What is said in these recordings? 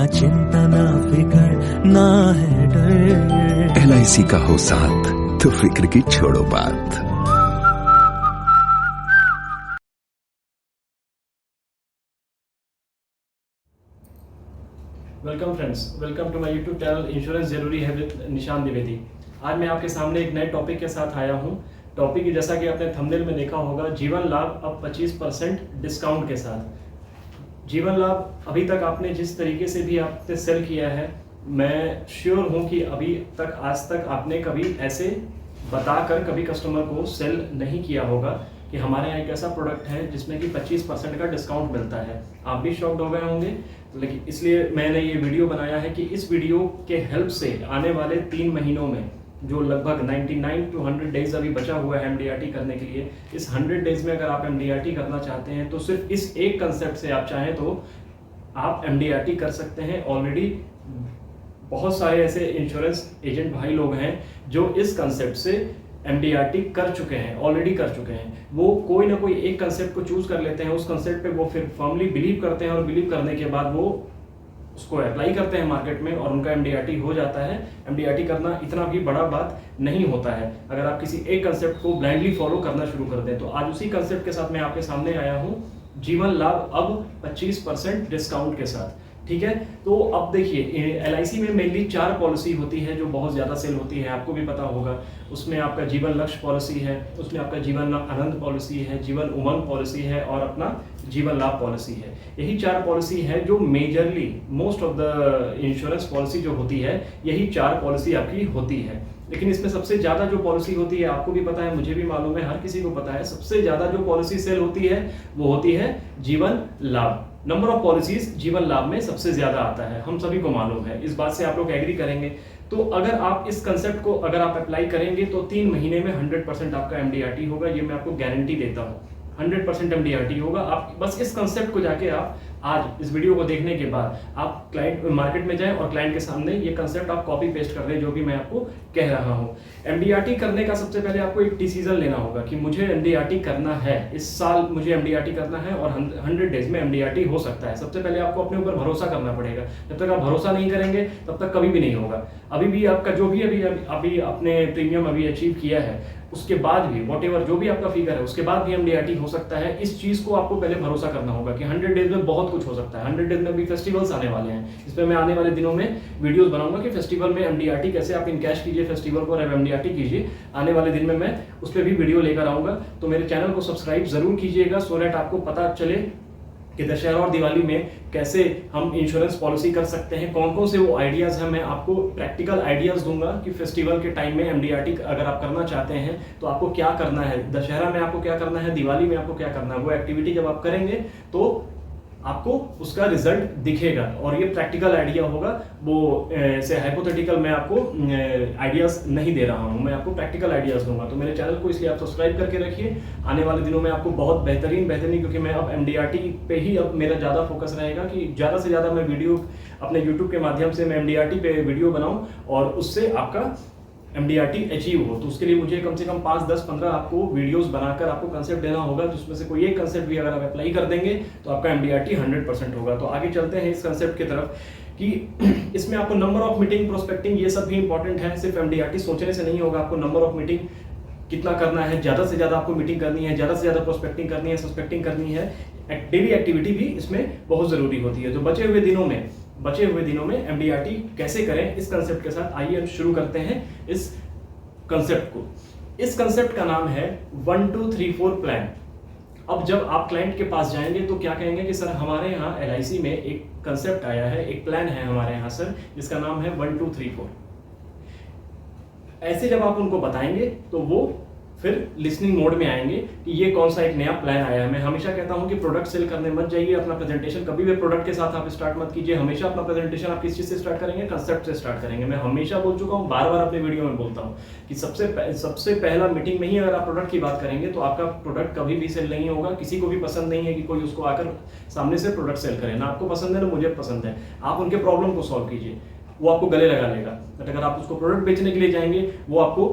ना चिंता ना फिकर ना है डर। LIC का हो साथ तो फिक्र की छोड़ो बात। Welcome friends, welcome to my YouTube channel insurance जरूरी है विद निशान द्विवेदी। आज मैं आपके सामने एक नए टॉपिक के साथ आया हूं। टॉपिक जैसा कि आपने थंबनेल में देखा होगा, जीवन लाभ अब 25% डिस्काउंट के साथ। जीवन लाभ अभी तक आपने जिस तरीके से भी आपने सेल किया है, मैं श्योर हूं कि अभी तक आज तक आपने कभी ऐसे बताकर कभी कस्टमर को सेल नहीं किया होगा कि हमारे यहाँ एक ऐसा प्रोडक्ट है जिसमें कि 25% का डिस्काउंट मिलता है। आप भी शॉक्ड हो गए होंगे, लेकिन इसलिए मैंने ये वीडियो बनाया है कि इस वीडियो के हेल्प से आने वाले 3 महीनों में जो लगभग 99 टू 100 डेज अभी बचा हुआ है MDRT करने के लिए, इस 100 डेज में अगर आप MDRT करना चाहते हैं तो सिर्फ इस एक कंसेप्ट से आप चाहें तो आप MDRT कर सकते हैं। ऑलरेडी बहुत सारे ऐसे इंश्योरेंस एजेंट भाई लोग हैं जो इस कंसेप्ट से MDRT कर चुके हैं, ऑलरेडी कर चुके हैं। वो कोई ना कोई एक कंसेप्ट को चूज कर लेते हैं, उस कंसेप्ट पे वो फिर फर्मली बिलीव करते हैं और बिलीव करने के बाद वो उसको अप्लाई करते हैं मार्केट में और उनका MDRT हो जाता है। MDRT करना इतना भी बड़ा बात नहीं होता है अगर आप किसी एक कंसेप्ट को ब्लाइंडली फॉलो करना शुरू कर दें। तो आज उसी कंसेप्ट के साथ मैं आपके सामने आया हूँ, जीवन लाभ अब 25% डिस्काउंट के साथ। ठीक है, तो अब देखिए LIC में मेनली 4 पॉलिसी होती है जो बहुत ज़्यादा सेल होती है, आपको भी पता होगा। उसमें आपका जीवन लक्ष्य पॉलिसी है, उसमें आपका जीवन आनंद पॉलिसी है, जीवन उमंग पॉलिसी है और अपना जीवन लाभ पॉलिसी है। यही 4 पॉलिसी है जो majorly most of the insurance policy जो होती है, यही 4 पॉलिसी आपकी होती है। लेकिन इसमें सबसे ज़्यादा जो पॉलिसी होती है, आपको भी पता है, मुझे भी मालूम है, हर किसी को पता है, सबसे ज़्यादा जो पॉलिसी सेल होती है वो होती है जीवन लाभ। नंबर ऑफ पॉलिसीज जीवन लाभ में सबसे ज्यादा आता है, हम सभी को मालूम है, इस बात से आप लोग एग्री करेंगे। तो अगर आप इस कंसेप्ट को अगर आप अप्लाई करेंगे तो 3 महीने में 100% आपका MDRT होगा, ये मैं आपको गारंटी देता हूँ। 100% MDRT होगा। आप बस इस कंसेप्ट को जाके आप आज इस वीडियो को देखने के बाद आप क्लाइंट मार्केट में जाएं और क्लाइंट के सामने ये कंसेप्ट आप कॉपी पेस्ट कर दें, जो भी मैं आपको कह रहा हूँ। MDRT करने का सबसे पहले आपको एक डिसीजन लेना होगा कि मुझे MDRT करना है, इस साल मुझे MDRT करना है और 100 डेज में MDRT हो सकता है। सबसे पहले आपको अपने ऊपर भरोसा करना पड़ेगा। जब तक आप भरोसा नहीं करेंगे तब तक कभी भी नहीं होगा। अभी भी आपका जो भी अभी आपने प्रीमियम अभी अचीव किया है, उसके बाद भी वॉटेवर जो भी आपका फिगर है, उसके बाद भी MDRT हो सकता है। इस चीज को आपको पहले भरोसा करना होगा कि 100 डेज में बहुत कुछ हो सकता है। 100 डेज में भी फेस्टिवल्स आने वाले हैं, इस पर मैं आने वाले दिनों में वीडियोस बनाऊंगा कि फेस्टिवल में MDRT कैसे आप इनकैश कीजिए फेस्टिवल को और MDRT कीजिए। आने वाले दिन में मैं उस पर भी वीडियो लेकर आऊंगा। तो मेरे चैनल को सब्सक्राइब जरूर कीजिएगा सो दैट आपको पता चले कि दशहरा और दिवाली में कैसे हम इंश्योरेंस पॉलिसी कर सकते हैं, कौन कौन से वो आइडियाज हैं। मैं आपको प्रैक्टिकल आइडियाज दूंगा कि फेस्टिवल के टाइम में MDRT अगर आप करना चाहते हैं तो आपको क्या करना है, दशहरा में आपको क्या करना है, दिवाली में आपको क्या करना है। वो एक्टिविटी जब आप करेंगे तो आपको उसका रिजल्ट दिखेगा और ये प्रैक्टिकल आइडिया होगा। वो से हाइपोथेटिकल मैं आपको आइडियाज नहीं दे रहा हूँ, मैं आपको प्रैक्टिकल आइडियाज दूंगा। तो मेरे चैनल को इसलिए आप सब्सक्राइब करके रखिए। आने वाले दिनों में आपको बहुत बेहतरीन क्योंकि मैं अब MDRT पे ही अब मेरा ज़्यादा फोकस रहेगा कि ज़्यादा से ज़्यादा मैं वीडियो अपने यूट्यूब के माध्यम से मैं MDRT पे वीडियो बनाऊँ और उससे आपका MDRT अचीव हो। तो उसके लिए मुझे कम से कम 5, 10, 15 आपको वीडियोस बनाकर आपको कंसेप्ट देना होगा, जिसमें से कोई एक कंसेप्ट भी अगर आप अप्लाई कर देंगे तो आपका MDRT 100% होगा। तो आगे चलते हैं इस कंसेप्ट की तरफ कि इसमें आपको नंबर ऑफ मीटिंग, प्रोस्पेक्टिंग, ये सब भी इंपॉर्टेंट है। सिर्फ MDRT सोचने से नहीं होगा, आपको नंबर ऑफ मीटिंग कितना करना है, ज़्यादा से ज़्यादा आपको मीटिंग करनी है, ज़्यादा से ज़्यादा प्रोस्पेक्टिंग करनी है, सस्पेक्टिंग करनी है। डेली एक्टिविटी भी इसमें बहुत ज़रूरी होती है। तो बचे हुए दिनों में MDRT कैसे करें, इस कंसेप्ट के साथ आइए हम शुरू करते हैं इस कंसेप्ट को। इस कंसेप्ट का नाम है 1 2 3 4 प्लान। अब जब आप क्लाइंट के पास जाएंगे तो क्या कहेंगे कि सर हमारे यहाँ LIC में एक कंसेप्ट आया है, एक प्लान है हमारे यहाँ सर, जिसका नाम है 1 2 3 4। ऐसे जब आप उनको बताएंगे तो वो फिर लिसनिंग मोड में आएंगे कि ये कौन सा एक नया प्लान आया है। मैं हमेशा कहता हूं कि प्रोडक्ट सेल करने मत जाइए, अपना प्रेजेंटेशन कभी भी प्रोडक्ट के साथ आप स्टार्ट मत कीजिए। हमेशा अपना प्रेजेंटेशन आप किस चीज से स्टार्ट करेंगे, कंसेप्ट से स्टार्ट करेंगे। मैं हमेशा बोल चुका हूं, बार बार अपने वीडियो में बोलता हूं कि सबसे पहला मीटिंग में ही अगर आप प्रोडक्ट की बात करेंगे तो आपका प्रोडक्ट कभी भी सेल नहीं होगा। किसी को भी पसंद नहीं है कि कोई उसको आकर सामने से प्रोडक्ट सेल करे, ना आपको पसंद है ना मुझे पसंद है। आप उनके प्रॉब्लम को सॉल्व कीजिए, वो आपको गले लगा लेगा। बट अगर आप उसको प्रोडक्ट बेचने के लिए जाएंगे वो आपको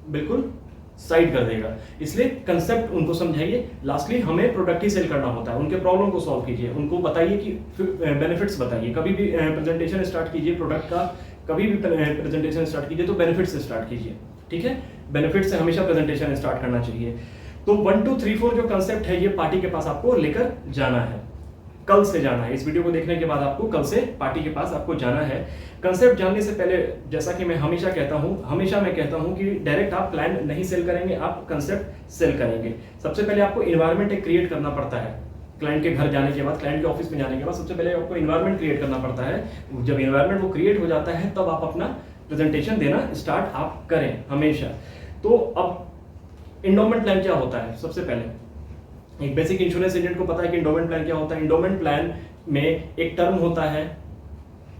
बिल्कुल साइड कर देगा। इसलिए कंसेप्ट उनको समझाइए। लास्टली हमें प्रोडक्ट ही सेल करना होता है, उनके प्रॉब्लम को सॉल्व कीजिए, उनको बताइए कि बेनिफिट्स बताइए। कभी भी प्रेजेंटेशन स्टार्ट कीजिए प्रोडक्ट का, कभी भी प्रेजेंटेशन स्टार्ट कीजिए तो बेनिफिट से स्टार्ट कीजिए, ठीक है। बेनिफिट से हमेशा प्रेजेंटेशन स्टार्ट करना चाहिए। तो 1 2 3 4 जो कंसेप्ट है ये पार्टी के पास आपको लेकर जाना है, कल से जाना है। इस वीडियो को देखने के बाद आपको कल से पार्टी के पास आपको जाना है। कंसेप्ट जानने से पहले जैसा कि मैं हमेशा मैं कहता हूं कि डायरेक्ट आप प्लान नहीं सेल करेंगे, आप कंसेप्ट सेल करेंगे। सबसे पहले आपको एनवायरनमेंट एक क्रिएट करना पड़ता है। क्लाइंट के घर जाने के बाद, क्लाइंट के ऑफिस में जाने के बाद सबसे पहले आपको एनवायरनमेंट क्रिएट करना पड़ता है। जब एनवायरनमेंट वो क्रिएट हो जाता है तब आप अपना प्रेजेंटेशन देना स्टार्ट आप करें हमेशा। तो अब एंडोमेंट प्लान क्या होता है? सबसे पहले एक बेसिक इंश्योरेंस एजेंट को पता है कि एंडोमेंट प्लान क्या होता है। एंडोमेंट प्लान में एक टर्म होता है,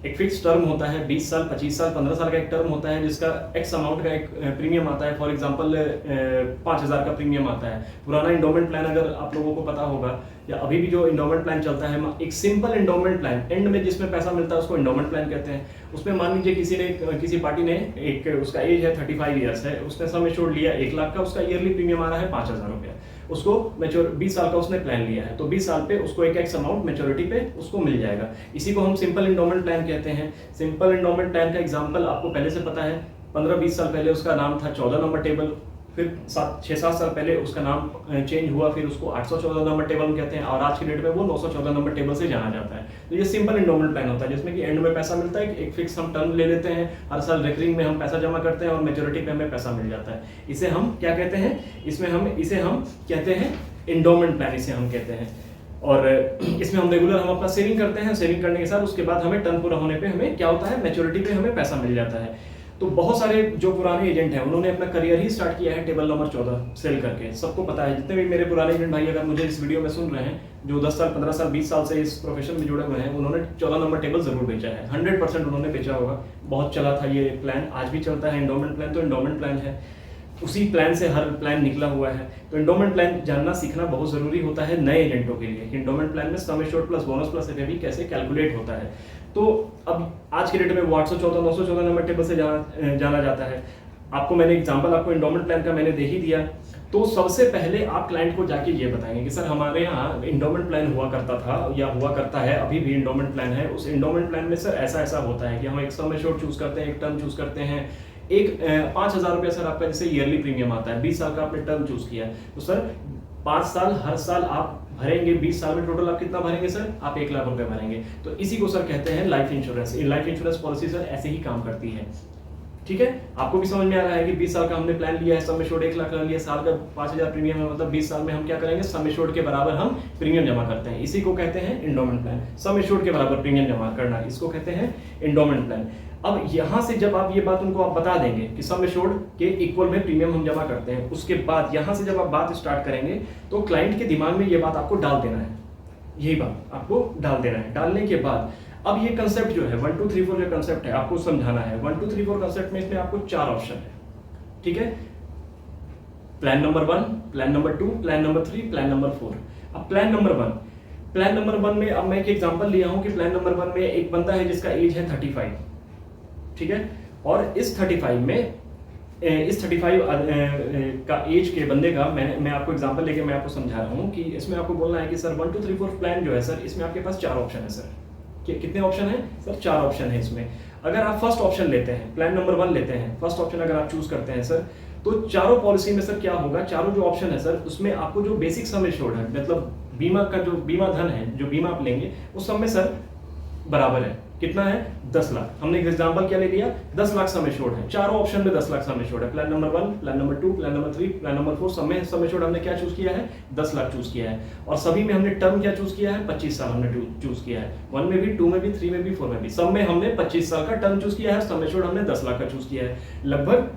एक फिक्स टर्म होता है, 20 साल 25 साल 15 साल का एक टर्म होता है जिसका एक्स अमाउंट का एक प्रीमियम आता है। फॉर एग्जांपल 5000 का प्रीमियम आता है। पुराना एंडोमेंट प्लान अगर आप लोगों को पता होगा, या अभी भी जो एंडोमेंट प्लान चलता है, एक सिंपल एंडोमेंट प्लान एंड में जिसमें पैसा मिलता है उसको एंडोमेंट प्लान कहते हैं। उसमें मान लीजिए किसी पार्टी ने एक, उसका एज है 35 ईयर्स है, उसने सम एश्योर्ड लिया 1 लाख का, उसका ईयरली प्रीमियम आ रहा है 5000 रुपया। उसको 20 साल का उसने प्लान लिया है तो 20 साल पे उसको एक एक्स अमाउंट मैच्योरिटी पे उसको मिल जाएगा। इसी को हम सिंपल एंडोमेंट प्लान कहते हैं। सिंपल एंडोमेंट प्लान का एग्जांपल आपको पहले से पता है। 15-20 साल पहले उसका नाम था 14 नंबर टेबल, फिर 6-7 साल पहले उसका नाम चेंज हुआ, फिर उसको 814 नंबर टेबल कहते हैं, और आज की डेट में वो 914 नंबर टेबल से जाना जाता है। तो ये सिंपल एंडोमेंट प्लान होता है जिसमें कि एंड में पैसा मिलता है, एक फिक्स हम टर्म ले लेते हैं, हर साल रिकरिंग में हम पैसा जमा करते हैं और मैच्योरिटी पे हमें पैसा मिल जाता है। इसे हम क्या कहते हैं? इसे हम कहते हैं एंडोमेंट प्लान, इसे हम कहते हैं। और इसमें हम रेगुलर हम अपना सेविंग करते हैं, सेविंग करने के साथ उसके बाद हमें टर्म पूरा होने पे हमें क्या होता है, मैच्योरिटी पे हमें पैसा मिल जाता है। तो बहुत सारे जो पुराने एजेंट हैं उन्होंने अपना करियर ही स्टार्ट किया है टेबल नंबर 14 सेल करके। सबको पता है, जितने भी मेरे पुराने एजेंट भाई अगर मुझे इस वीडियो में सुन रहे हैं, जो 10 साल 15 साल 20 साल से इस प्रोफेशन में जुड़े हुए हैं, उन्होंने 14 नंबर टेबल जरूर बेचा है। 100% उन्होंने बेचा होगा। बहुत चला था ये प्लान, आज भी चलता है एंडोमेंट प्लान। तो एंडोमेंट प्लान है, उसी प्लान से हर प्लान निकला हुआ है। तो एंडोमेंट प्लान जानना सीखना बहुत जरूरी होता है नए एजेंटों के लिए। एंडोमेंट प्लान में sum assured plus bonus plus FAB कैसे कैलकुलेट होता है। तो अब आज के डेट में 814 914 नंबर टेबल से जाना जाता है। आपको मैंने एग्जांपल आपको एंडोमेंट प्लान का मैंने दे ही दिया। तो सबसे पहले आप क्लाइंट को जाके ये बताएंगे कि सर हमारे यहाँ एंडोमेंट प्लान हुआ करता था या हुआ करता है, अभी भी एंडोमेंट प्लान है। उस एंडोमेंट प्लान में सर ऐसा ऐसा होता है कि हम एक सम एश्योर्ड चूज करते हैं, एक टर्म चूज करते हैं, एक 5000 रुपया सर आपका जैसे ईयरली प्रीमियम आता है। 20 साल का आपने टर्म चूज किया तो सर 5 साल हर साल आप भरेंगे। 20 साल में टोटल आप कितना भरेंगे सर? आप 1 लाख रुपए भरेंगे। तो इसी को सर कहते हैं life insurance. Life insurance policy sir ऐसे ही काम करती है, ठीक है। आपको भी समझ में आ रहा है कि 20 साल का हमने प्लान लिया है, सम एश्योर्ड 1 लाख लिया, साल का 5000 प्रीमियम है, मतलब 20 साल में हम क्या करेंगे, सम एश्योर्ड के बराबर हम प्रीमियम जमा करते हैं। इसी को कहते हैं एंडोमेंट प्लान। सम एश्योर्ड के बराबर प्रीमियम जमा करना, इसको कहते हैं एंडोमेंट प्लान। अब यहां से जब आप ये बात उनको आप बता देंगे कि सम एश्योर्ड के इक्वल में प्रीमियम हम जमा करते हैं, उसके बाद यहां से जब आप बात स्टार्ट करेंगे तो क्लाइंट के दिमाग में ये बात आपको डाल देना है, यही बात आपको डाल देना है। डालने के बाद अब ये कंसेप्ट जो है 1 2 3 4 जो कंसेप्ट है आपको समझाना है। 1 2 3 4 कंसेप्ट में इसमें आपको 4 ऑप्शन है, ठीक है। Plan number 1, plan number 2, plan number 3, plan number 4। अब प्लान नंबर 1 में अब मैं एक एग्जांपल लिया हूं कि प्लान नंबर 1 में एक बंदा है जिसका एज है 35, ठीक है। और इस 35 का एज के बंदे का मैं आपको एग्जांपल लेके मैं आपको समझा रहा हूं कि इसमें आपको बोलना है कि सर 1 2 3 4 प्लान जो है सर, इसमें आपके पास 4 ऑप्शन है सर। कितने ऑप्शन है सर? 4 ऑप्शन है इसमें। अगर आप फर्स्ट ऑप्शन लेते हैं, प्लान नंबर 1 लेते हैं, फर्स्ट ऑप्शन अगर आप चूज करते हैं सर, तो चारों पॉलिसी में सर क्या होगा, चारों जो ऑप्शन है सर उसमें आपको जो बेसिक सम एश्योर्ड है, मतलब बीमा का जो बीमा धन है, जो बीमा आप लेंगे उस सब में सर बराबर है। कितना है? 10 लाख। हमने एग्जांपल क्या ले लिया, 10 लाख सम एश्योर्ड है। चारों ऑप्शन में 10 लाख सम एश्योर्ड है। Plan number 1, plan number 2, plan number 3, plan number 4 सब में सम एश्योर्ड हमने क्या चूज किया है, 10 लाख चूज किया है। और सभी में हमने टर्म क्या चूज किया है, 25 साल हमने चूज किया है। 1 में भी, 2 में भी, 3 में भी, 4 में भी, सब में हमने 25 साल का टर्म चूज किया है। सम एश्योर्ड हमने 10 लाख का चूज किया है। लगभग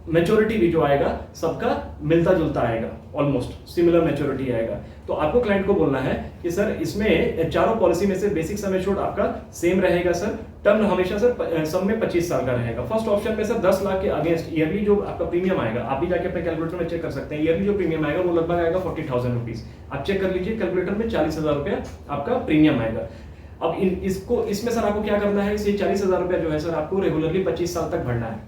मैच्योरिटी भी जो आएगा सबका मिलता जुलता आएगा, ऑलमोस्ट सिमिलर मैच्योरिटी आएगा। तो आपको क्लाइंट को बोलना है कि सर इसमें चारों पॉलिसी में से बेसिक सम एश्योर्ड आपका सेम रहेगा सर, टर्म हमेशा सर सब में 25 साल का रहेगा। फर्स्ट ऑप्शन में सर 10 लाख के अगेंस्ट ईयरली जो आपका प्रीमियम आएगा, आप भी जाके अपने कैलकुलेटर में चेक कर सकते हैं, ईयरली जो प्रीमियम आएगा वो लगभग आएगा 40,000 रुपीज। आप चेक कर लीजिए कैलकुलेटर में 40,000 रुपया आपका प्रीमियम आएगा। अब इसमें सर आपको क्या करना है, 40,000 रुपया जो है सर आपको रेगुलरली 25 साल तक भरना है।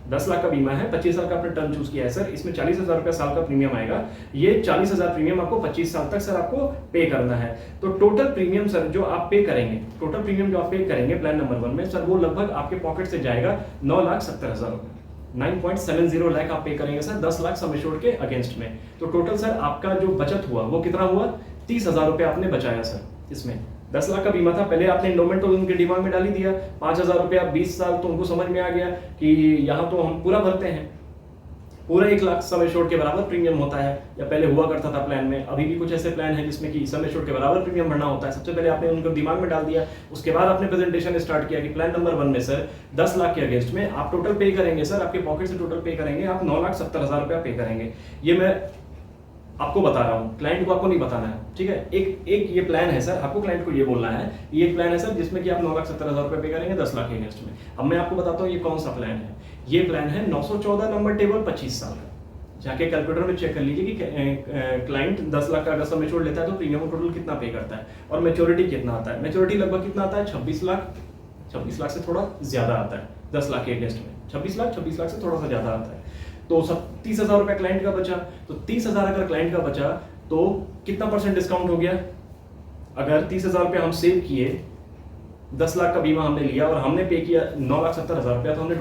10 लाख का बीमा है, 25 साल का आपने टर्म चूज किया है सर, इसमें 40,000 रुपया साल का प्रीमियम आएगा। ये 40,000 प्रीमियम आपको 25 साल तक सर आपको पे करना है। तो टोटल प्रीमियम सर जो आप पे करेंगे, टोटल प्रीमियम जो आप पे करेंगे प्लान नंबर 1 में सर, वो लगभग आपके पॉकेट से जाएगा 9,70,000 रुपये। 9.70 लाख आप पे करेंगे सर 10 लाख सम एश्योर्ड के अगेंस्ट में। तो टोटल सर आपका जो बचत हुआ वो कितना हुआ, 30,000 रुपये आपने बचाया सर। इसमें 10 लाख का बीमा था, पहले आपने इंडोमेंट तो उनके दिमाग में डाल ही दिया, 5,000 रुपया 20 साल, तो उनको समझ में आ गया कि यहाँ तो हम पूरा भरते हैं, पूरा 1 लाख सम एश्योर्ड के बराबर प्रीमियम होता है, या पहले हुआ करता था प्लान में। अभी भी कुछ ऐसे प्लान है जिसमें कि सम एश्योर्ड के बराबर प्रीमियम भरना होता है। सबसे पहले आपने उनको दिमाग में डाल दिया, उसके बाद आपने प्रेजेंटेशन स्टार्ट किया कि प्लान नंबर 1 में सर 10 लाख के अगेंस्ट में आप टोटल पे करेंगे सर, आपके पॉकेट से टोटल पे करेंगे आप 9,70,000 रुपया पे करेंगे। ये मैं आपको बता रहा हूँ, क्लाइंट को आपको नहीं बताना है, ठीक है। एक ये प्लान है सर, आपको क्लाइंट को ये बोलना है, ये एक प्लान है सर जिसमें कि आप 9,70,000 रुपये पे करेंगे 10 लाख के अगेंस्ट में। अब मैं आपको बताता हूँ ये कौन सा प्लान है। ये प्लान है 914 नंबर टेबल 25 साल का। जाके कैलकुलेटर में चेक कर लीजिए कि क्लाइंट 10 लाख का अगर सम एश्योर्ड लेता है तो प्रीमियम टोटल कितना पे करता है और मैच्योरिटी कितना आता है। मैच्योरिटी लगभग कितना आता है, 26 लाख। 26 लाख से थोड़ा ज्यादा आता है 10 लाख के अगेंस्ट में। 26 लाख से थोड़ा सा ज्यादा आता है। तो 30,000 रुपया क्लाइंट का बचा, तो 30,000 अगर क्लाइंट का बचा तो कितना परसेंट डिस्काउंट हो गया। अगर 30,000 रुपया हम सेव किए, 10 लाख का बीमा हमने लिया और हमने पे किया 9,70,000 रुपया, तो हमने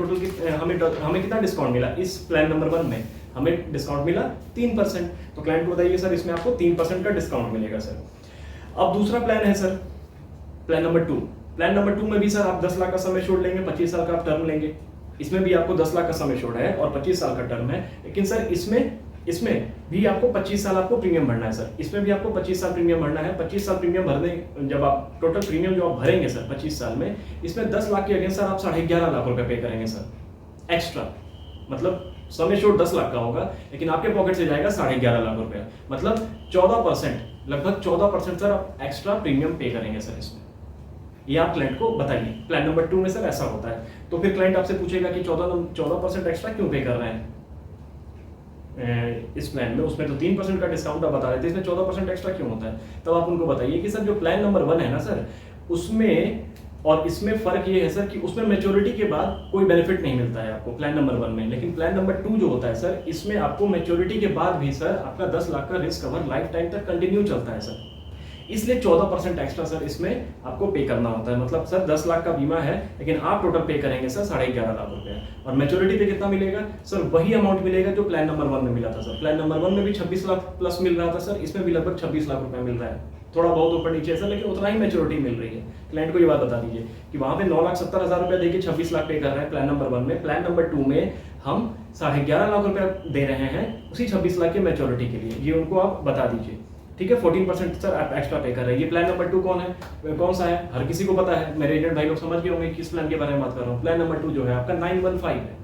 टोटल हमें कितना डिस्काउंट मिला। इस प्लान नंबर 1 में हमें डिस्काउंट मिला 3%। तो क्लाइंट को बताइए सर इसमें आपको 3% का डिस्काउंट मिलेगा सर। अब दूसरा प्लान है sir plan number 2। Plan number 2 में भी सर आप 10 लाख का सम एश्योर्ड लेंगे, 25 साल का आप टर्म लेंगे। इसमें भी आपको 10 लाख का सम एश्योर्ड है और 25 साल का टर्म है, लेकिन सर इसमें भी आपको 25 साल आपको प्रीमियम भरना है सर। इसमें भी आपको 25 साल प्रीमियम भरना है। 25 साल प्रीमियम भरने, जब आप टोटल प्रीमियम जो आप भरेंगे सर 25 साल में, इसमें 10 लाख के अगेंस्ट सर आप 11.5 लाख रुपए पे करेंगे सर एक्स्ट्रा। मतलब सम एश्योर्ड 10 लाख का होगा, लेकिन आपके पॉकेट से जाएगा 11.5 लाख रुपया, मतलब 14%, लगभग 14% सर आप एक्स्ट्रा प्रीमियम पे करेंगे सर इसमें। ये आप क्लाइंट को बताइए। प्लान नंबर 2 में सर ऐसा होता है। तो फिर क्लाइंट आपसे पूछेगा कि 14% एक्स्ट्रा क्यों पे कर रहे हैं इस प्लान में, उसमें तो 3% का डिस्काउंट आप बता रहे थे, इसमें 14% एक्स्ट्रा क्यों होता है। तब आप उनको बताइए कि सर जो प्लान नंबर 1 है ना सर, उसमें और इसमें फर्क ये है सर कि उसमें मैच्योरिटी के बाद कोई बेनिफिट नहीं मिलता है आपको प्लान नंबर 1 में, लेकिन प्लान नंबर 2 जो होता है सर, इसमें आपको मैच्योरिटी के बाद भी सर आपका 10 लाख का रिस्क कवर लाइफ टाइम तक कंटिन्यू चलता है सर। इसलिए 14% एक्स्ट्रा सर इसमें आपको पे करना होता है। मतलब सर 10 लाख का बीमा है, लेकिन आप टोटल पे करेंगे सर 11.5 लाख रुपए, और मैच्योरिटी पे कितना मिलेगा सर, वही अमाउंट मिलेगा जो प्लान नंबर 1 में मिला था सर। प्लान नंबर 1 में भी 26 लाख प्लस मिल रहा था सर, इसमें भी लगभग 26 लाख रुपए मिल रहा है, थोड़ा बहुत ऊपर नीचे है सर, लेकिन उतना ही मैच्योरिटी मिल रही है। क्लाइंट को ये बात बता दीजिए कि वहां पे 9,70,000 रुपए देके 26 लाख पे कर रहे हैं प्लान नंबर 1 में। प्लान नंबर 2 में हम 11.5 लाख रुपए दे रहे हैं उसी 26 लाख के मैच्योरिटी के लिए। ये उनको आप बता दीजिए, ठीक है। 14% सर आप एक्स्ट्रा पे कर रहे हैं। ये प्लान नंबर 2 कौन सा है, हर किसी को पता है, मेरे एजेंट भाई लोग समझ गए होंगे किस प्लान के बारे में बात कर रहा हूँ। प्लान नंबर 2 जो है आपका 915 है,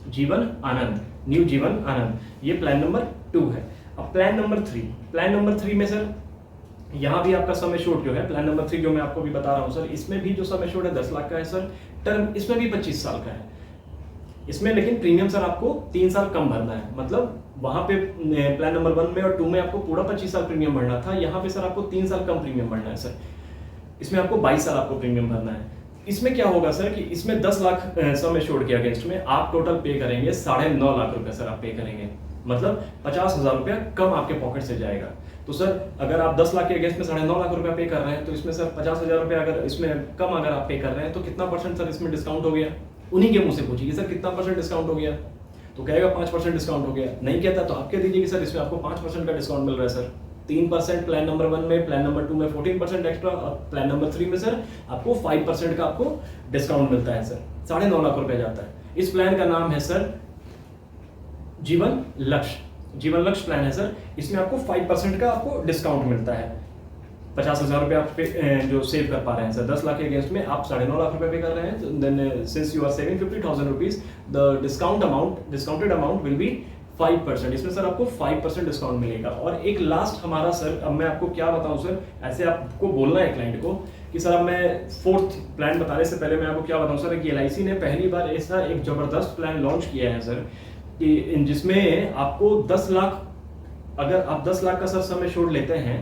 जीवन आनंद, न्यू जीवन आनंद, ये प्लान नंबर 2 है। अब प्लान नंबर 3 में सर यहाँ भी आपका सम एश्योर्ड जो है, प्लान नंबर 3 जो मैं आपको भी बता रहा हूँ सर, इसमें भी जो सम एश्योर्ड है 10 लाख का है सर। टर्म इसमें भी 25 साल का है इसमें, लेकिन प्रीमियम सर आपको 3 साल कम भरना है। मतलब वहां पे प्लान नंबर 1 में और 2 में आपको पूरा 25 साल प्रीमियम भरना था, यहाँ पे सर आपको 3 साल कम प्रीमियम भरना है सर। इसमें आपको 22 साल आपको प्रीमियम भरना है। इसमें क्या होगा सर कि इसमें 10 लाख सम एश्योर्ड के अगेंस्ट में आप टोटल पे करेंगे 9.5 लाख रुपए सर आप पे करेंगे, मतलब 50,000 रुपया कम आपके पॉकेट से जाएगा। तो सर अगर आप 10 लाख के अगेंस्ट में 9.5 लाख रुपया पे कर रहे हैं, तो इसमें सर 50,000 रुपया अगर इसमें कम अगर आप पे कर रहे हैं, तो कितना परसेंट सर इसमें डिस्काउंट हो गया। उन्हीं के मुंह से पूछिए सर कितना परसेंट डिस्काउंट हो गया, तो कहेगा 5% डिस्काउंट हो गया। नहीं कहता तो आप कह दीजिए कि सर इसमें आपको 5% का डिस्काउंट मिल रहा है सर। 3% प्लान नंबर 1 में, प्लान नंबर 2 में 14% एक्स्ट्रा, और प्लान नंबर 3 में सर आपको 5% का आपको डिस्काउंट मिलता है सर। 9.5 लाख रुपए जाता है। इस प्लान का नाम है सर जीवन लक्ष्य प्लान है सर। इसमें आपको 5% का आपको डिस्काउंट मिलता है। 50,000 रुपये आप जो सेव कर पा रहे हैं सर 10 लाख के अगेंस्ट में, आप 9.5 लाख रुपए पे कर रहे हैं। Then since you are saving 50,000 rupees, the discounted amount will be 5%। इसमें सर आपको 5% डिस्काउंट मिलेगा। और एक लास्ट हमारा सर, अब मैं आपको क्या बताऊं सर, ऐसे आपको बोलना है क्लाइंट को कि सर अब मैं 4th प्लान बताने से पहले मैं आपको क्या बताऊं सर कि LIC ने पहली बार ऐसा एक जबरदस्त प्लान लॉन्च किया है सर कि जिसमें आपको 10 लाख, अगर आप 10 लाख का सर सम एश्योर्ड लेते हैं,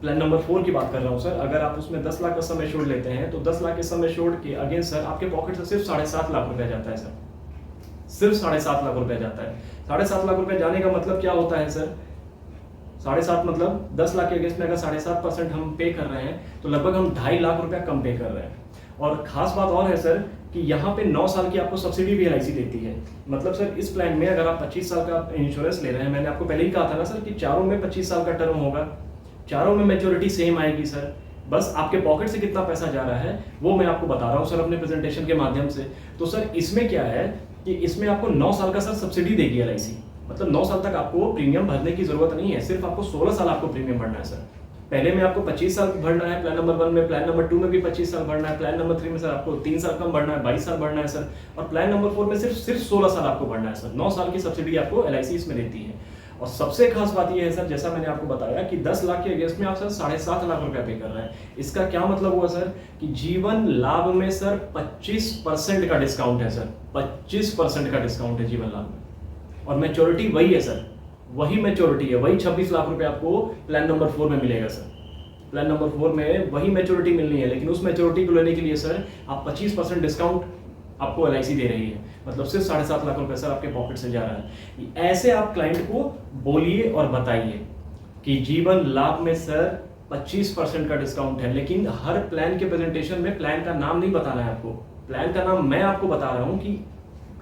प्लान नंबर 4 की बात कर रहा हूं सर, अगर आप उसमें 10 लाख का सम एश्योर्ड लेते हैं तो 10 लाख के सम एश्योर्ड के अगेंस्ट सर आपके पॉकेट से सिर्फ 7.5 लाख रुपया जाता है सर। सिर्फ 7.5 लाख रुपया जाता है। 7.5 लाख रुपया जाने का मतलब क्या होता है सर? 7.5 मतलब 10 लाख के अगेंस्ट में अगर 7.5% हम पे कर रहे हैं तो लगभग हम 2.5 लाख रुपया कम पे कर रहे हैं। और खास बात और है सर कि यहाँ पे 9 साल की आपको सब्सिडी भी LIC देती है। मतलब सर इस प्लान में अगर आप 25 साल का इंश्योरेंस ले रहे हैं, मैंने आपको पहले ही कहा था ना सर कि चारों में 25 साल का टर्म होगा, चारों में मैच्योरिटी सेम आएगी सर। बस आपके पॉकेट से कितना पैसा जा रहा है वो मैं आपको बता रहा हूँ सर अपने प्रेजेंटेशन के माध्यम से। तो सर इसमें क्या है कि इसमें आपको 9 साल का सर सब्सिडी देगी LIC। मतलब 9 साल तक आपको प्रीमियम भरने की जरूरत नहीं है, सिर्फ आपको 16 साल आपको प्रीमियम भरना है सर। पहले में आपको 25 साल भरना है प्लान नंबर 1 में, प्लान नंबर 2 में भी 25 साल भरना है, प्लान नंबर 3 में सर आपको 3 साल कम भरना है, 22 साल भरना है सर, और प्लान नंबर 4 में सिर्फ 16 साल आपको भरना है सर। 9 साल की सब्सिडी आपको LIC इसमें देती है। और सबसे खास बात यह है सर, जैसा मैंने आपको बताया कि 10 लाख के अगेंस्ट में आप सर 7.5 लाख रुपया पे कर रहे हैं। इसका क्या मतलब हुआ सर कि जीवन लाभ में सर 25% का डिस्काउंट है सर, 25% का डिस्काउंट है जीवन लाभ में। और मैच्योरिटी वही है सर, वही मैच्योरिटी है, वही 26 लाख रुपए आपको प्लान नंबर 4 में मिलेगा सर। प्लान नंबर 4 में वही मैच्योरिटी मिलनी है, लेकिन उस मैच्योरिटी को लेने के लिए सर आप 25% डिस्काउंट आपको LIC दे रही है। मतलब सिर्फ 7.5 लाख रुपए सर आपके पॉकेट से जा रहा है। ऐसे आप क्लाइंट को बोलिए और बताइए कि जीवन लाभ में सर 25% का डिस्काउंट है, लेकिन हर प्लान के प्रेजेंटेशन में प्लान का नाम नहीं बताना है आपको। प्लान का नाम मैं आपको बता रहा हूँ कि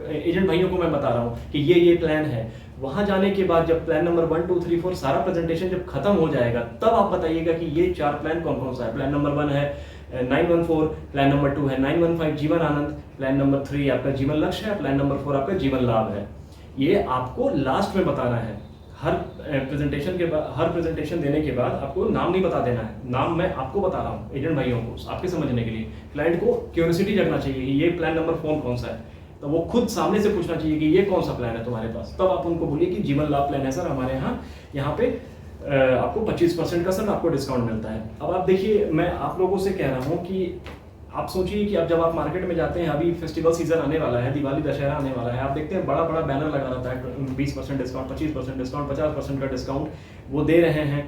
एजेंट भाइयों को मैं बता रहा हूँ कि ये प्लान है। वहां जाने के बाद जब प्लान नंबर 1, 2, 3, 4 सारा प्रेजेंटेशन जब खत्म हो जाएगा तब आप बताइएगा कि ये 4 प्लान कौन कौन सा है। प्लान नंबर 1 है 914, प्लान नंबर 2 है 915 जीवन आनंद, प्लान नंबर 3 आपका जीवन लक्ष्य है, प्लान नंबर 4 आपका जीवन लाभ है। ये आपको लास्ट में बताना है। हर प्रेजेंटेशन के बाद, हर प्रेजेंटेशन देने के बाद आपको नाम नहीं बता देना है। नाम मैं आपको बता रहा हूँ एजेंट भाइयों को, आपके समझने के लिए। क्लाइंट को क्यूरियोसिटी जगना चाहिए कि ये प्लान नंबर कौन सा है, तो वो खुद सामने से पूछना चाहिए कि ये कौन सा प्लान है तुम्हारे पास। तब आप उनको बोलिए कि जीवन लाभ प्लान है सर हमारे यहाँ पे आपको 25% का सर आपको डिस्काउंट मिलता है। अब आप देखिए, मैं आप लोगों से कह रहा हूँ कि आप सोचिए कि अब जब आप मार्केट में जाते हैं, अभी फेस्टिवल सीजन आने वाला है, दिवाली दशहरा आने वाला है, आप देखते हैं बड़ा बड़ा बैनर लगा रहता है 20% डिस्काउंट, 25% डिस्काउंट, 50% का डिस्काउंट वो दे रहे हैं।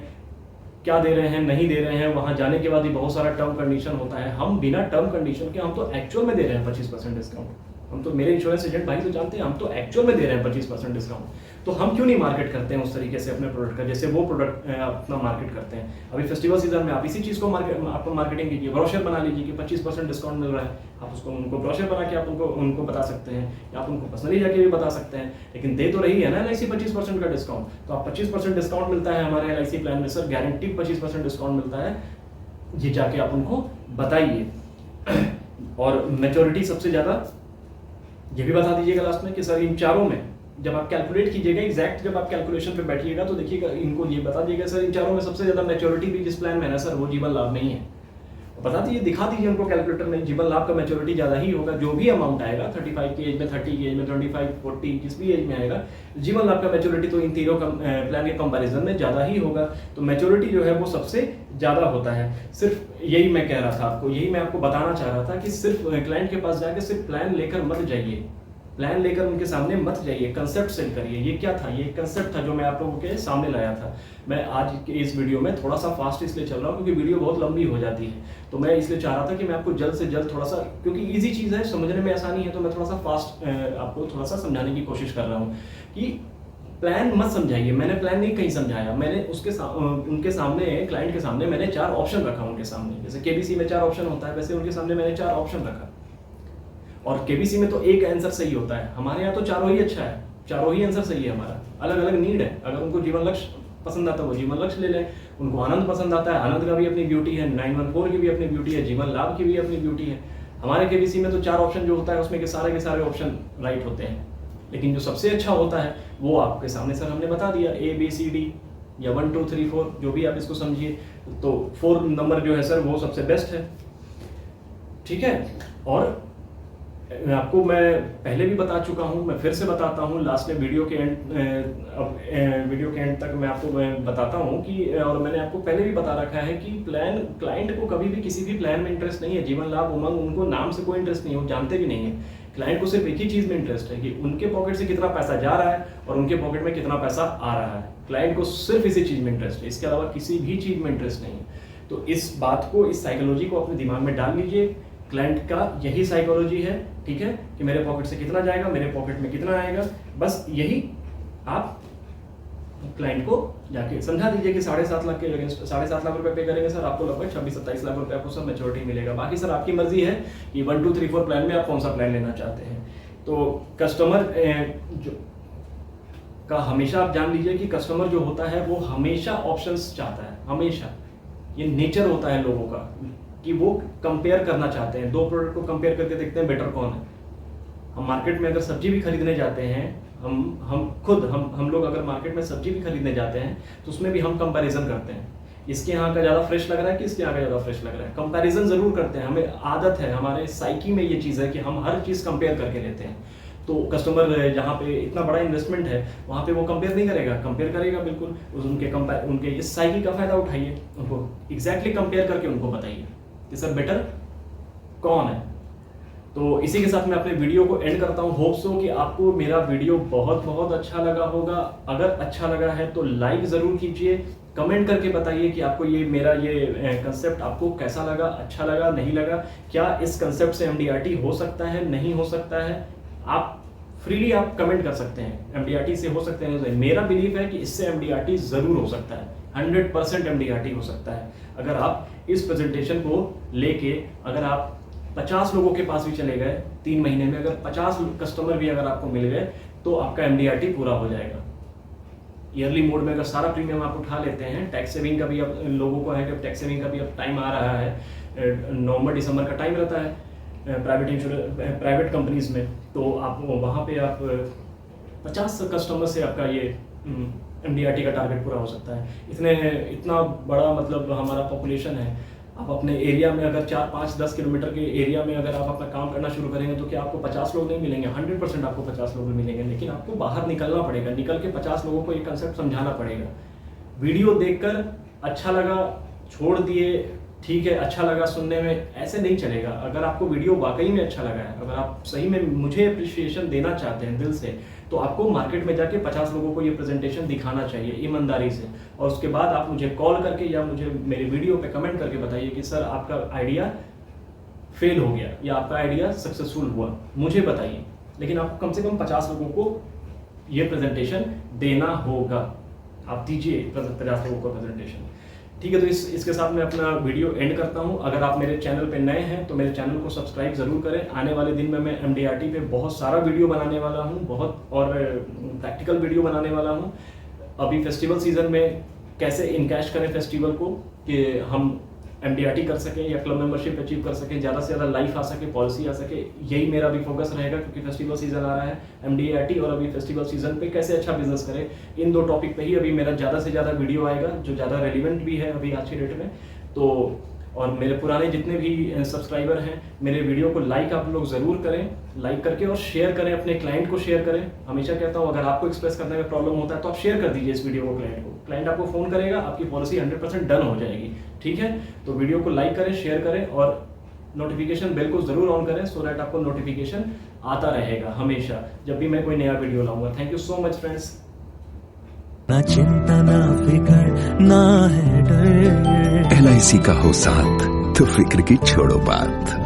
क्या दे रहे हैं, नहीं दे रहे हैं, वहां जाने के बाद ही बहुत सारा टर्म कंडीशन होता है। हम बिना टर्म कंडीशन के हम तो एक्चुअल में दे रहे हैं 25% डिस्काउंट। हम तो, मेरे इंश्योरेंस एजेंट भाई तो जानते हैं, हम तो एक्चुअल में दे रहे हैं 25% डिस्काउंट। तो हम क्यों नहीं मार्केट करते हैं उस तरीके से अपने प्रोडक्ट का, जैसे वो प्रोडक्ट अपना मार्केट करते हैं। अभी फेस्टिवल सीजन में आप इसी चीज़ को आप मार्केटिंग कीजिए, ब्रोशर बना लीजिए कि 25% डिस्काउंट मिल रहा है। आप उसको उनको ब्रोशर बना के आप उनको बता सकते हैं, या आप उनको पर्सनली जाके भी बता सकते हैं। लेकिन दे तो रही है ना LIC 25% का डिस्काउंट। तो आप 25% डिस्काउंट मिलता है हमारे LIC प्लान में सर, गारंटी 25% डिस्काउंट मिलता है। ये जाके आप उनको बताइए। और मैच्योरिटी सबसे ज़्यादा ये भी बता दीजिएगा लास्ट में कि सर इन चारों में जब आप कैलकुलेट कीजिएगा, एग्जैक्ट जब आप कैलकुलेशन पे बैठिएगा तो देखिएगा, इनको ये बता दीजिएगा सर इन चारों में सबसे ज्यादा मैच्योरिटी भी जिस प्लान में है ना सर वो जीवन लाभ नहीं है। बता दीजिए, दिखा दीजिए उनको कैलकुलेटर में, जीवन लाभ का मैच्योरिटी ज्यादा ही होगा। जो भी अमाउंट आएगा 35 की एज में, 30 की एज में, 25, 40 जिस भी एज में आएगा, जीवन लाभ का मैच्योरिटी तो इन तीनों प्लान के कंपैरिजन में ज्यादा ही होगा। तो मैच्योरिटी जो है वो सबसे ज्यादा होता है। सिर्फ यही मैं कह रहा था आपको, यही मैं आपको बताना चाह रहा था कि सिर्फ क्लाइंट के पास जाके सिर्फ प्लान लेकर मत जाइए, प्लान लेकर उनके सामने मत जाइए, कंसेप्ट सेल करिए। ये क्या था, ये कंसेप्ट था जो मैं आप लोगों के सामने लाया था। मैं आज के इस वीडियो में थोड़ा सा फास्ट इसलिए चल रहा हूँ क्योंकि वीडियो बहुत लंबी हो जाती है। तो मैं इसलिए चाह रहा था कि मैं आपको जल्द से जल्द थोड़ा सा, क्योंकि इजी चीज़ है, समझने में आसानी है, तो मैं थोड़ा सा फास्ट आपको थोड़ा सा समझाने की कोशिश कर रहा हूँ कि प्लान मत समझाइए। मैंने प्लान नहीं कहीं समझाया, मैंने उनके सामने, क्लाइंट के सामने मैंने 4 ऑप्शन रखा उनके सामने। जैसे KBC में 4 ऑप्शन होता है, वैसे उनके सामने मैंने 4 ऑप्शन रखा। और KBC में तो एक आंसर सही होता है, हमारे यहाँ तो चारों ही अच्छा है, चारों ही आंसर सही है। हमारा अलग अलग नीड है। अगर उनको जीवन लक्ष्य पसंद आता है वो जीवन लक्ष्य ले लें, उनको आनंद पसंद आता है, आनंद का भी अपनी ब्यूटी है, 914 की भी अपनी ब्यूटी है, जीवन लाभ की भी अपनी ब्यूटी है। हमारे KBC में तो 4 ऑप्शन जो होता है उसमें के सारे ऑप्शन राइट होते हैं। लेकिन जो सबसे अच्छा होता है वो आपके सामने सर हमने बता दिया, ABCD या 1 2 3 4 जो भी आप इसको समझिए। तो 4 नंबर जो है सर वो सबसे बेस्ट है, ठीक है। और आपको मैं पहले भी बता चुका हूं, मैं फिर से बताता हूं लास्ट में वीडियो के एंड तक मैं आपको बताता हूं कि, और मैंने आपको पहले भी बता रखा है कि प्लान, क्लाइंट को कभी भी किसी भी प्लान में इंटरेस्ट नहीं है। जीवन लाभ, उमंग, उनको नाम से कोई इंटरेस्ट नहीं है, वो जानते भी नहीं है। क्लाइंट को सिर्फ एक ही चीज में इंटरेस्ट है कि उनके पॉकेट से कितना पैसा जा रहा है और उनके पॉकेट में कितना पैसा आ रहा है। क्लाइंट को सिर्फ इसी चीज में इंटरेस्ट है, इसके अलावा किसी भी चीज में इंटरेस्ट नहीं है। तो इस बात को, इस साइकोलॉजी को अपने दिमाग में डाल लीजिए। क्लाइंट का यही साइकोलॉजी है, ठीक है, कि मेरे पॉकेट से कितना जाएगा, मेरे पॉकेट में कितना आएगा, बस यही आप क्लाइंट को जाके समझा दीजिए कि 7.5 लाख के अगेंस्ट 7.5 लाख रुपए पे करेंगे सर, आपको लगभग 26-27 लाख रुपए आपको सब मैच्योरिटी मिलेगा। बाकी सर आपकी मर्जी है कि 1 2 3 4 प्लान में आप कौन सा प्लान लेना चाहते हैं। तो कस्टमर जो का हमेशा आप जान लीजिए कि कस्टमर जो होता है वो हमेशा ऑप्शंस चाहता है, हमेशा। ये नेचर होता है लोगों का कि वो कंपेयर करना चाहते हैं, दो प्रोडक्ट को कंपेयर करके देखते हैं बेटर कौन है। हम मार्केट में अगर सब्जी भी खरीदने जाते हैं, हम लोग अगर मार्केट में सब्जी भी खरीदने जाते हैं तो उसमें भी हम कंपैरिजन करते हैं, इसके यहाँ का ज़्यादा फ्रेश लग रहा है कि इसके यहाँ का ज़्यादा फ्रेश लग रहा है। कंपैरिजन ज़रूर करते हैं, हमें आदत है, हमारे साइकी में ये चीज़ है कि हम हर चीज़ कंपेयर करके लेते हैं। तो कस्टमर जहाँ पे इतना बड़ा इन्वेस्टमेंट है वहाँ पे वो कंपेयर नहीं करेगा, कंपेयर करेगा बिल्कुल उनके इस साइकी का फायदा उठाइए, उनको एग्जैक्टली कंपेयर करके उनको बताइए कि सर बेटर कौन है। तो इसी के साथ मैं अपने वीडियो को एंड करता हूँ। होप सो कि आपको मेरा वीडियो बहुत बहुत अच्छा लगा होगा। अगर अच्छा लगा है तो लाइक ज़रूर कीजिए, कमेंट करके बताइए कि आपको ये मेरा ये कंसेप्ट आपको कैसा लगा, अच्छा लगा, नहीं लगा, क्या इस कंसेप्ट से MDRT हो सकता है, नहीं हो सकता है। आप फ्रीली आप कमेंट कर सकते हैं, MDRT से हो सकते हैं। मेरा बिलीव है कि इससे MDRT ज़रूर हो सकता है, 100% MDRT हो सकता है। अगर आप इस प्रेजेंटेशन को लेके अगर आप 50 लोगों के पास भी चले गए 3 महीने में, अगर 50 कस्टमर भी अगर आपको मिल गए तो आपका MDRT पूरा हो जाएगा। ईयरली मोड में अगर सारा प्रीमियम आप उठा लेते हैं, टैक्स सेविंग का भी अब लोगों को है कि टैक्स सेविंग का भी अब टाइम आ रहा है, नवंबर-दिसंबर का टाइम रहता है प्राइवेट कंपनीज में, तो आप वहाँ पे आप 50 कस्टमर से आपका ये MDRT का टारगेट पूरा हो सकता है। इतना बड़ा मतलब हमारा पॉपुलेशन है। आप अपने एरिया में अगर 4, 5, 10 किलोमीटर के एरिया में अगर आप अपना काम करना शुरू करेंगे तो क्या आपको 50 लोग नहीं मिलेंगे? 100% आपको 50 लोग मिलेंगे, लेकिन आपको बाहर निकलना पड़ेगा, निकल के 50 लोगों को ये कंसेप्ट समझाना पड़ेगा। वीडियो देखकर अच्छा लगा छोड़ दिए, ठीक है, अच्छा लगा सुनने में, ऐसे नहीं चलेगा। अगर आपको वीडियो वाकई में अच्छा लगा है, अगर आप सही में मुझे अप्रिशिएशन देना चाहते हैं दिल से, तो आपको मार्केट में जाके 50 लोगों को ये प्रेजेंटेशन दिखाना चाहिए ईमानदारी से, और उसके बाद आप मुझे कॉल करके या मुझे मेरे वीडियो पे कमेंट करके बताइए कि सर आपका आइडिया फेल हो गया या आपका आइडिया सक्सेसफुल हुआ, मुझे बताइए। लेकिन आपको कम से कम 50 लोगों को ये प्रेजेंटेशन देना होगा। आप दीजिए 50 लोगों को प्रेजेंटेशन, ठीक है। तो इसके साथ मैं अपना वीडियो एंड करता हूं। अगर आप मेरे चैनल पे नए हैं तो मेरे चैनल को सब्सक्राइब ज़रूर करें। आने वाले दिन में मैं MDRT पे बहुत सारा वीडियो बनाने वाला हूं, बहुत और प्रैक्टिकल वीडियो बनाने वाला हूं। अभी फेस्टिवल सीजन में कैसे इनकैश करें फेस्टिवल को कि हम MDRT कर सकें या क्लब मेंबरशिप अचीव कर सकें, ज़्यादा से ज़्यादा लाइफ आ सके, पॉलिसी आ सके, यही मेरा भी फोकस रहेगा, क्योंकि फेस्टिवल सीजन आ रहा है। MDRT और अभी फेस्टिवल सीजन पे कैसे अच्छा बिजनेस करें, इन 2 टॉपिक पे ही अभी मेरा ज़्यादा से ज़्यादा वीडियो आएगा, जो ज़्यादा रेलिवेंट भी है अभी आज की डेट में। तो और मेरे पुराने जितने भी सब्सक्राइबर हैं, मेरे वीडियो को लाइक आप लोग ज़रूर करें, लाइक करके और शेयर करें, अपने क्लाइंट को शेयर करें। हमेशा कहता हूँ, अगर आपको एक्सप्रेस करने में प्रॉब्लम होता है तो आप शेयर कर दीजिए इस वीडियो को क्लाइंट को। क्लाइंट आपको फ़ोन करेगा, आपकी पॉलिसी 100% डन हो जाएगी, ठीक है। तो वीडियो को लाइक करें, शेयर करें और नोटिफिकेशन बेल को ज़रूर ऑन करें, सो दैट आपको नोटिफिकेशन आता रहेगा हमेशा जब भी मैं कोई नया वीडियो लाऊंगा। Thank you so much friends. ना चिंता ना फिकर ना है डर, LIC का हो साथ तो फिक्र की छोड़ो बात।